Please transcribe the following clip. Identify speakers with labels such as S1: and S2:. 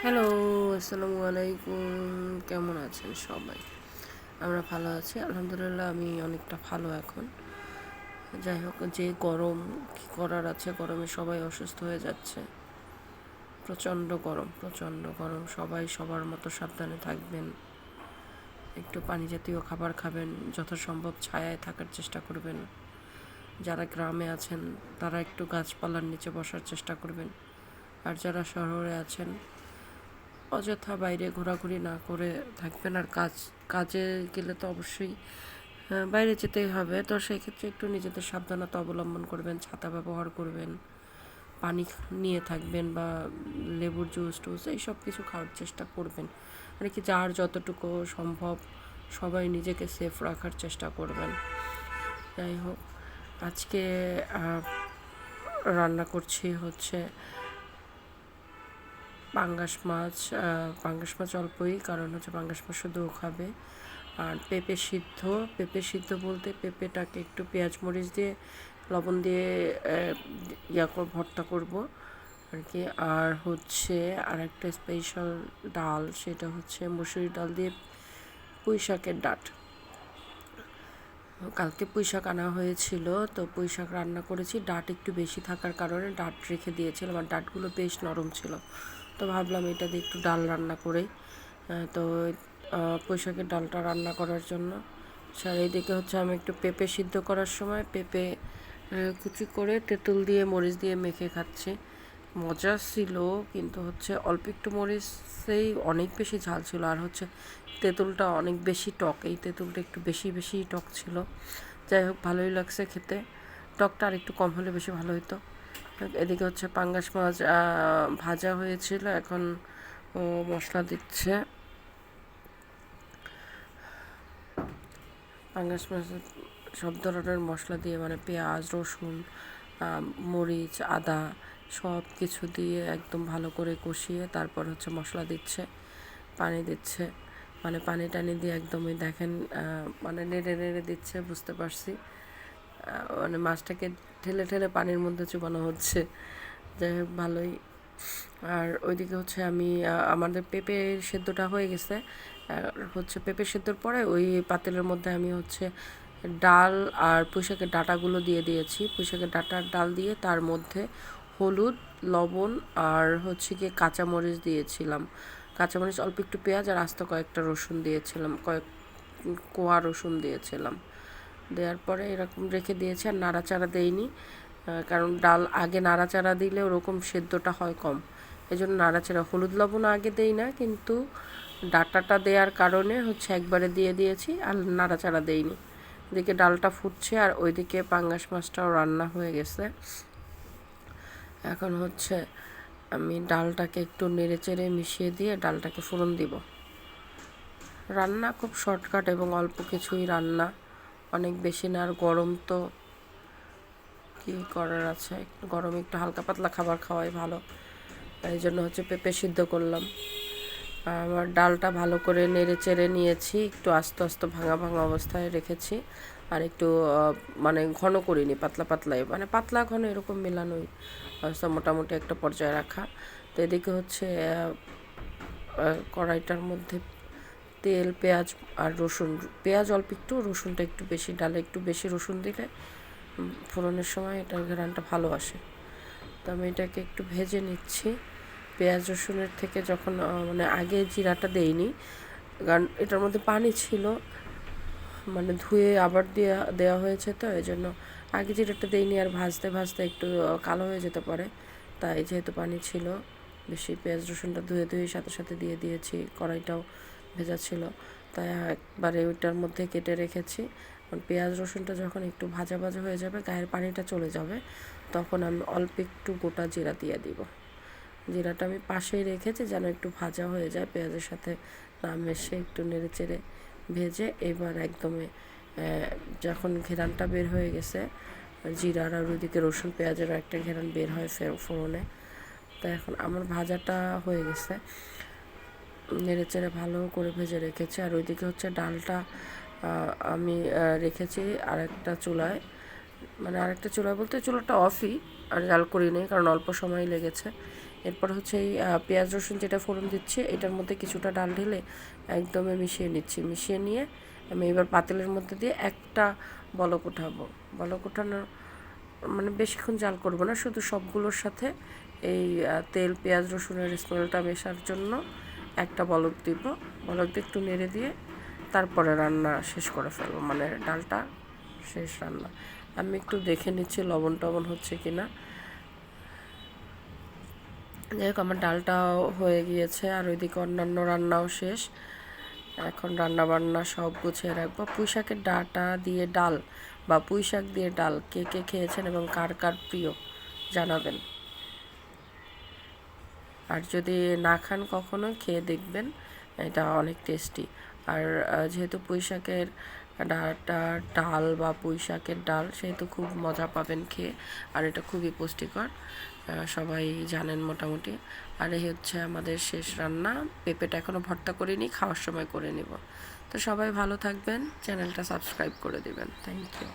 S1: Hello, আসসালামু আলাইকুম। কেমন আছেন সবাই? আমরা ভালো আছি আলহামদুলিল্লাহ। আমি অনেকটা ভালো এখন। যাই হোক, যে গরম, কি করার আছে, গরমে সবাই অসুস্থ হয়ে যাচ্ছে। প্রচণ্ড গরম। সবাই সবার মতো সাবধানে থাকবেন। একটু পানি জাতীয় খাবার খাবেন, যথাসম্ভব ছায়ায় থাকার চেষ্টা করবেন। যারা গ্রামে আছেন তারা একটু গাছপালার নিচে বসার চেষ্টা করবেন। আর যারা শহরে আছেন অযথা বাইরে ঘোরাঘুরি না করে থাকবেন। আর কাজে গেলে তো অবশ্যই বাইরে যেতেই হবে, তো সেই ক্ষেত্রে একটু নিজেদের সাবধানতা অবলম্বন করবেন, ছাতা ব্যবহার করবেন, পানি নিয়ে থাকবেন বা লেবুর জুস টুস এইসব কিছু খাওয়ার চেষ্টা করবেন। মানে কি, যার যতটুকু সম্ভব সবাই নিজেকে সেফ রাখার চেষ্টা করবেন। যাই হোক, আজকে রান্না করছি হচ্ছে পাঙ্গাস মাছ অল্পই, কারণ হচ্ছে পাঙ্গাস মাছ শুধু খাবে। আর পেঁপে সিদ্ধ বলতে পেঁপেটাকে একটু পেঁয়াজ মরিচ দিয়ে লবণ দিয়ে ভর্তা করব আর কি। আর হচ্ছে আর একটা স্পেশাল ডাল, সেটা হচ্ছে মসুরি ডাল দিয়ে পুঁই শাকের ডাঁট। কালকে পুঁই শাক আনা হয়েছিল, তো পুঁই শাক রান্না করেছি। ডাঁট একটু বেশি থাকার কারণে ডাঁট রেখে দিয়েছিলাম, আর ডাঁটগুলো বেশ নরম ছিল, তো ভাবলাম এটা দিয়ে একটু ডাল রান্না করেই। তো পুঁই শাকের ডালটা রান্না করার জন্য আর এইদিকে হচ্ছে আমি একটু পেঁপে সিদ্ধ করার সময় পেঁপে কুচি করে তেঁতুল দিয়ে মরিচ দিয়ে মেখে খাচ্ছি। মজা ছিল, কিন্তু হচ্ছে অল্প একটু মরিচেই অনেক বেশি ঝাল ছিল। আর হচ্ছে তেঁতুলটা অনেক বেশি টক, এই তেঁতুলটা একটু বেশি টক ছিল। যাই হোক, ভালোই লাগছে খেতে। টকটা আর একটু কম হলে বেশি ভালো হতো। এদিকে হচ্ছে পাঙ্গাস মাছ ভাজা হয়েছিল, এখন মশলা দিচ্ছে। পাঙ্গাস মাছ সব ধরনের মশলা দিয়ে, মানে পেঁয়াজ রসুন মরিচ আদা সব কিছু দিয়ে একদম ভালো করে কষিয়ে তারপর হচ্ছে মশলা দিচ্ছে, পানি দিচ্ছে। মানে পানি টানি দিয়ে একদমই দেখেন, মানে নেড়ে নেড়ে দিচ্ছে, বুঝতে পারছি। মানে মাছটাকে ঠেলে ঠেলে পানির মধ্যে চুবানো হচ্ছে। যাই হোক, ভালোই। আর ওইদিকে হচ্ছে আমি আমাদের পেঁপে সেদ্ধটা হয়ে গেছে। হচ্ছে পেঁপে সেদ্ধর পরে ওই পাতিলের মধ্যে আমি হচ্ছে ডাল আর পুঁইশাকের ডাঁটাগুলো দিয়ে দিয়েছি। পুঁইশাকের ডাঁটার ডাল দিয়ে তার মধ্যে হলুদ, লবণ আর হচ্ছে গিয়ে কাঁচামরিচ দিয়েছিলাম। কাঁচামরিচ, অল্প একটু পেঁয়াজ আর আস্ত কয়েকটা রসুন দিয়েছিলাম, কয়েক কোয়া রসুন দিয়েছিলাম। দেওয়ার পরে এরকম রেখে দিয়েছি, আর নাড়াচাড়া দেইনি। কারণ ডাল আগে নাড়াচাড়া দিলে ওরকম সেদ্ধটা হয় কম, এই জন্য নাড়াচাড়া, হলুদ লবণ আগে দেই না, কিন্তু ডাটাটা দেওয়ার কারণে হচ্ছে একবারে দিয়ে দিয়েছি আর নাড়াচাড়া দেইনি। এদিকে ডালটা ফুটছে আর ওইদিকে পাঙ্গাস মাছটাও রান্না হয়ে গেছে। এখন হচ্ছে আমি ডালটাকে একটু নেড়ে চেড়ে মিশিয়ে দিয়ে ডালটাকে ফোড়ন দিব। রান্না খুব শর্টকাট এবং অল্প কিছুই রান্না, অনেক বেশি না। আর গরম তো কী করার আছে, গরমে একটু হালকা পাতলা খাবার খাওয়াই ভালো। এই জন্য হচ্ছে পেঁপে সিদ্ধ করলাম। আমার ডালটা ভালো করে নেড়ে চেড়ে নিয়েছি, একটু আস্তে আস্তে ভাঙা ভাঙা অবস্থায় রেখেছি। আর একটু মানে ঘন করিনি, পাতলা পাতলাই, মানে পাতলা ঘন এরকম মেলানোই মোটামুটি একটা পর্যায়ে রাখা। তো এদিকে হচ্ছে কড়াইটার মধ্যে তেল, পেঁয়াজ আর রসুন, পেঁয়াজ অল্প একটু, রসুনটা একটু বেশি, ডালে একটু বেশি রসুন দিলে ফোড়নের সময় এটার ঘ্রাণটা ভালো আসে। তো আমি এটাকে একটু ভেজে নিচ্ছি। পেঁয়াজ রসুনের থেকে যখন মানে আগে জিরাটা দেইনি, কারণ এটার মধ্যে পানি ছিল, মানে ধুয়ে আবার দেওয়া হয়েছে, তো এই জন্য আগে জিরাটা দেইনি। আর ভাজতে ভাজতে একটু কালো হয়ে যেতে পারে, তাই যেহেতু পানি ছিল বেশি, পেঁয়াজ রসুনটা ধুয়ে ধুয়ে সাথে সাথে দিয়ে দিয়েছি। কড়াইটাও ভেজা ছিল, তাই একবারে ওইটার মধ্যে কেটে রেখেছি। পেঁয়াজ রসুনটা যখন একটু ভাজা ভাজা হয়ে যাবে, গায়ের পানিটা চলে যাবে, তখন আমি অল্প একটু গোটা জিরা দিয়ে দিব। জিরাটা আমি পাশেই রেখেছি যেন একটু ভাজা হয়ে যায়, পেঁয়াজের সাথে না মেশে একটু নেড়ে চেড়ে ভেজে। এবার একদমই যখন ঘেরানটা বের হয়ে গেছে জিরার, আর ওইদিকে রসুন পেঁয়াজেরও একটা ঘেরান বের হয় ফোড়নে, তো এখন আমার ভাজাটা হয়ে গেছে, নেড়ে চেড়ে ভালো করে ভেজে রেখেছি। আর ওইদিকে হচ্ছে ডালটা আমি রেখেছি আরেকটা চুলায়, মানে আরেকটা চুলায় বলতে চুলাটা অফই, আর জাল করি নেই কারণ অল্প সময় লেগেছে। এরপর হচ্ছে এই পেঁয়াজ রসুন যেটা ফোড়ন দিচ্ছি এটার মধ্যে কিছুটা ডাল ঢেলে একদমই মিশিয়ে নিচ্ছি। মিশিয়ে নিয়ে আমি এবার পাতিলের মধ্যে দিয়ে একটা বলক উঠাবো। বলক উঠানোর মানে বেশিক্ষণ জাল করবো না, শুধু সবগুলোর সাথে এই তেল পেঁয়াজ রসুনের স্মেলটা মেশার জন্য একটা বলক দিব। বলক দিয়ে একটু নেড়ে দিয়ে তারপরে রান্না শেষ করে ফেলবো, মানে ডালটা শেষ রান্না। আমি একটু দেখে নিচ্ছি লবণ টবণ হচ্ছে কি না। যাই হোক আমার ডালটাও হয়ে গিয়েছে আর ওইদিকে অন্যান্য রান্নাও শেষ। এখন রান্না বান্না সব গুছিয়ে রাখবো। পুঁই শাকের ডাঁটা দিয়ে ডাল বা পুঁই শাক দিয়ে ডাল কে কে খেয়েছেন এবং কার কার প্রিয় জানাবেন। আর যদি না খান কখনো খেয়ে দেখবেন, এটা অনেক টেস্টি। আর যেহেতু পুঁই শাকের ডাঁটা ডাল বা পুঁই শাকের ডাল, সেহেতু খুব মজা পাবেন খেয়ে। আর এটা খুবই পুষ্টিকর, সবাই জানেন মোটামুটি। আর এই হচ্ছে আমাদের শেষ রান্না। পেঁপেটা এখনও ভর্তা করিনি, খাওয়ার সময় করে নিব। তো সবাই ভালো থাকবেন, চ্যানেলটা সাবস্ক্রাইব করে দিবেন। Thank you.